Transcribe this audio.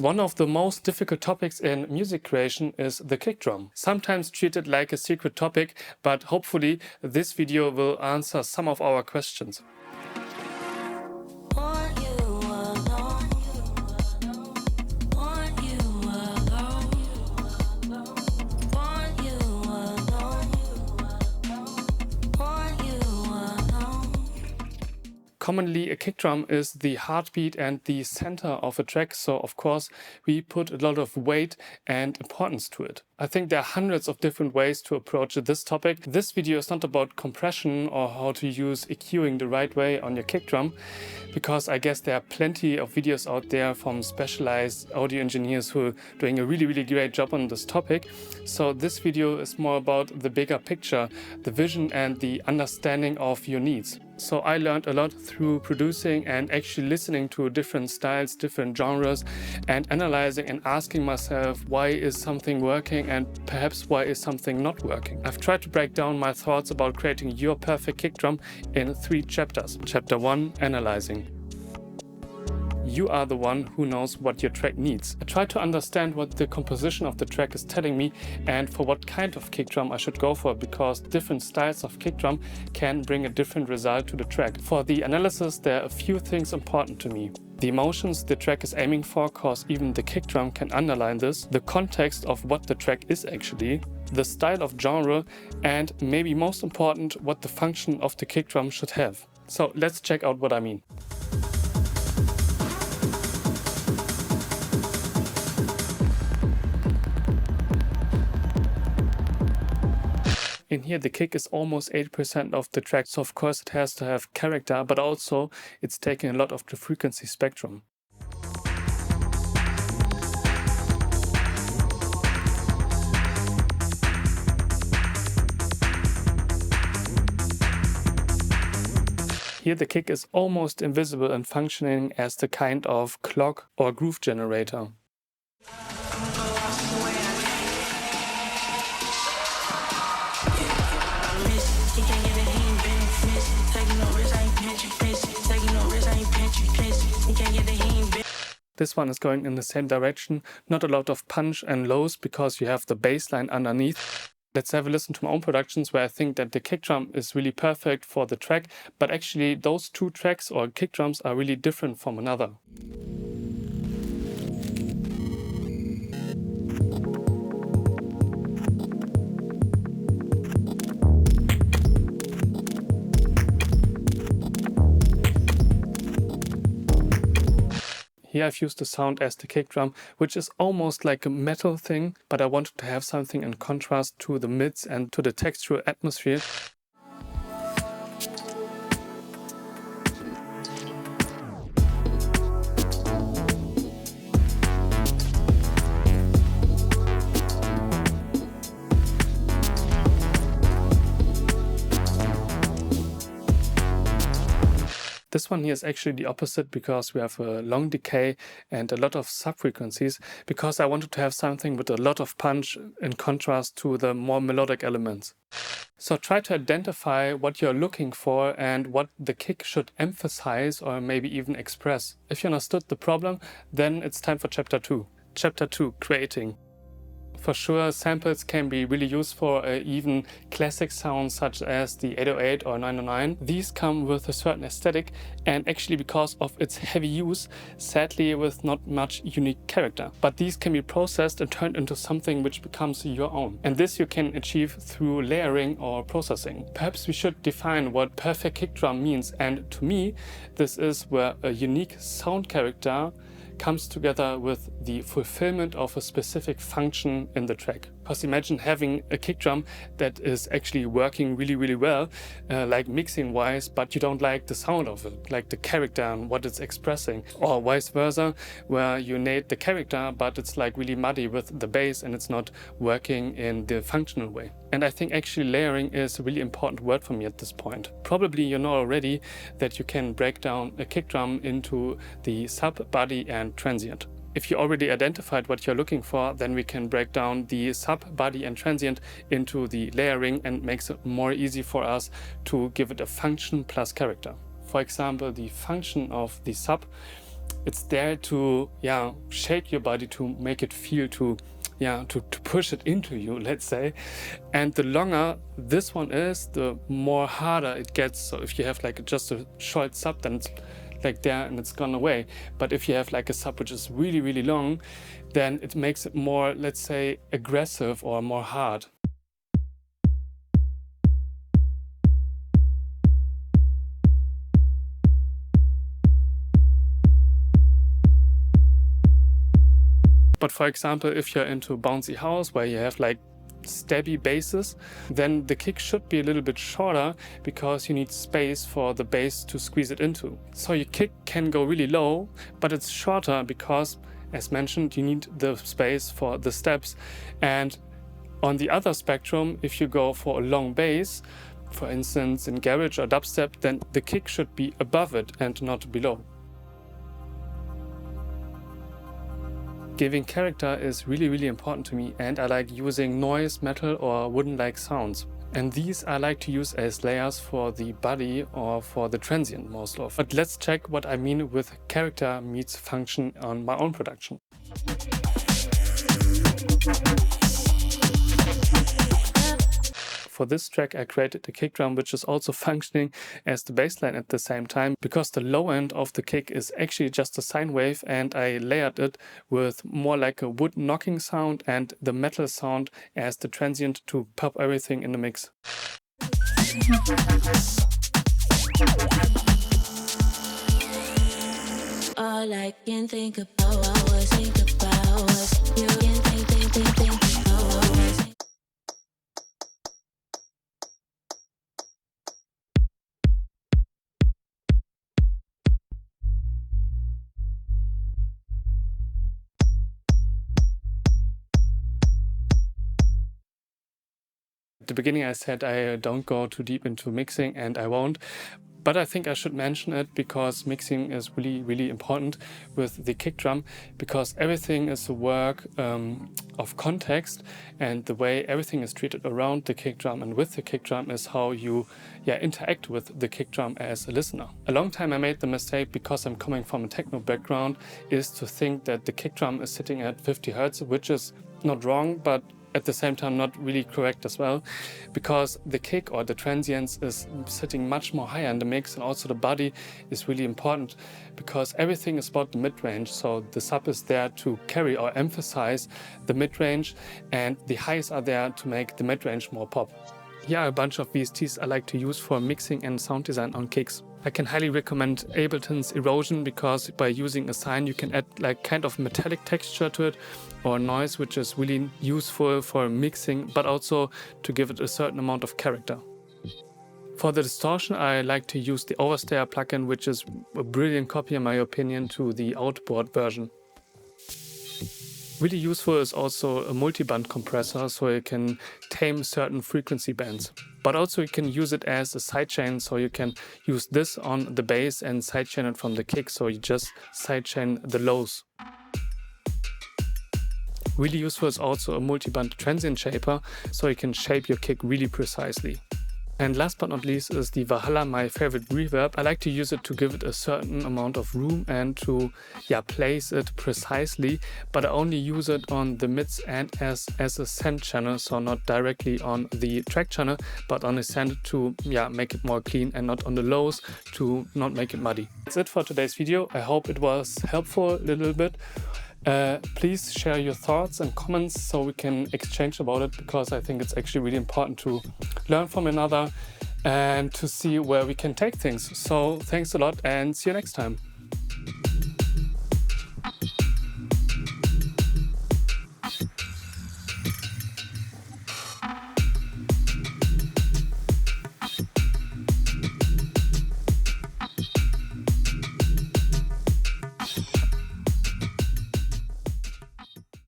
One of the most difficult topics in music creation is the kick drum. Sometimes treated like a secret topic, but hopefully this video will answer some of our questions. Commonly, a kick drum is the heartbeat and the center of a track, so of course we put a lot of weight and importance to it. I think there are hundreds of different ways to approach this topic. This video is not about compression or how to use EQing the right way on your kick drum, because I guess there are plenty of videos out there from specialized audio engineers who are doing a really great job on this topic. So this video is more about the bigger picture, the vision and the understanding of your needs. So I learned a lot through producing and actually listening to different styles, different genres, and analyzing and asking myself, why is something working and perhaps why is something not working? I've tried to break down my thoughts about creating your perfect kick drum in 3 chapters. Chapter 1, analyzing. You are the one who knows what your track needs. I try to understand what the composition of the track is telling me and for what kind of kick drum I should go for, because different styles of kick drum can bring a different result to the track. For the analysis, there are a few things important to me. The emotions the track is aiming for, cause even the kick drum can underline this, the context of what the track is actually, the style of genre, and maybe most important, what the function of the kick drum should have. So let's check out what I mean. In here, the kick is almost 80% of the track, so of course it has to have character, but also it's taking a lot of the frequency spectrum. Here the kick is almost invisible and functioning as the kind of clock or groove generator. This one is going in the same direction, not a lot of punch and lows because you have the bass line underneath. Let's have a listen to my own productions where I think that the kick drum is really perfect for the track, but actually those 2 tracks or kick drums are really different from another. Here I've used the sound as the kick drum, which is almost like a metal thing, but I wanted to have something in contrast to the mids and to the textural atmosphere. This one here is actually the opposite because we have a long decay and a lot of sub-frequencies, because I wanted to have something with a lot of punch in contrast to the more melodic elements. So try to identify what you're looking for and what the kick should emphasize or maybe even express. If you understood the problem, then it's time for chapter 2. Chapter 2, creating. For sure, samples can be really useful, even classic sounds such as the 808 or 909. These come with a certain aesthetic and actually because of its heavy use, sadly with not much unique character. But these can be processed and turned into something which becomes your own. And this you can achieve through layering or processing. Perhaps we should define what perfect kick drum means, and to me, this is where a unique sound character comes together with the fulfillment of a specific function in the track. Because imagine having a kick drum that is actually working really well, like mixing wise, but you don't like the sound of it, like the character and what it's expressing. Or vice versa, where you need the character, but it's like really muddy with the bass and it's not working in the functional way. And I think actually layering is a really important word for me at this point. Probably you know already that you can break down a kick drum into the sub, body and transient. If you already identified what you're looking for, then we can break down the sub, body and transient into the layering, and makes it more easy for us to give it a function plus character. For example, the function of the sub It's there to shake your body, to make it feel, to push it into you, let's say. And the longer this one is, the more harder it gets. So if you have like just a short sub, then it's like there and it's gone away. But if you have like a sub which is really, really long, then it makes it more, let's say, aggressive or more hard. But for example, if you're into bouncy house where you have like stabby basses, then the kick should be a little bit shorter because you need space for the bass to squeeze it into. So your kick can go really low, but it's shorter because, as mentioned, you need the space for the steps. And on the other spectrum, if you go for a long bass, for instance in garage or dubstep, then the kick should be above it and not below. Giving character is really, really important to me, and I like using noise, metal or wooden-like sounds. And these I like to use as layers for the body or for the transient most of. But let's check what I mean with character meets function on my own production. For this track I created a kick drum which is also functioning as the bass line at the same time, because the low end of the kick is actually just a sine wave, and I layered it with more like a wood knocking sound and the metal sound as the transient to pop everything in the mix. All I can think about was you can think about At the beginning I said I don't go too deep into mixing, and I won't. But I think I should mention it because mixing is really, really important with the kick drum, because everything is a work of context, and the way everything is treated around the kick drum and with the kick drum is how you interact with the kick drum as a listener. A long time I made the mistake, because I'm coming from a techno background, is to think that the kick drum is sitting at 50 Hertz, which is not wrong, but at the same time not really correct as well, because the kick or the transients is sitting much more higher in the mix, and also the body is really important because everything is about the mid-range. So the sub is there to carry or emphasize the mid-range, and the highs are there to make the mid-range more pop. Here are a bunch of VSTs I like to use for mixing and sound design on kicks. I can highly recommend Ableton's Erosion, because by using a sine you can add like kind of metallic texture to it, or noise, which is really useful for mixing, but also to give it a certain amount of character. For the distortion I like to use the Overstayer plugin, which is a brilliant copy in my opinion to the outboard version. Really useful is also a multi-band compressor, so you can tame certain frequency bands. But also you can use it as a sidechain, so you can use this on the bass and sidechain it from the kick, so you just sidechain the lows. Really useful is also a multi-band transient shaper, so you can shape your kick really precisely. And last but not least is the Valhalla, my favorite reverb. I like to use it to give it a certain amount of room and to place it precisely, but I only use it on the mids and as a send channel, so not directly on the track channel, but on the send to make it more clean, and not on the lows to not make it muddy. That's it for today's video. I hope it was helpful a little bit. Please share your thoughts and comments so we can exchange about it, because I think it's actually really important to learn from another and to see where we can take things. So thanks a lot and see you next time.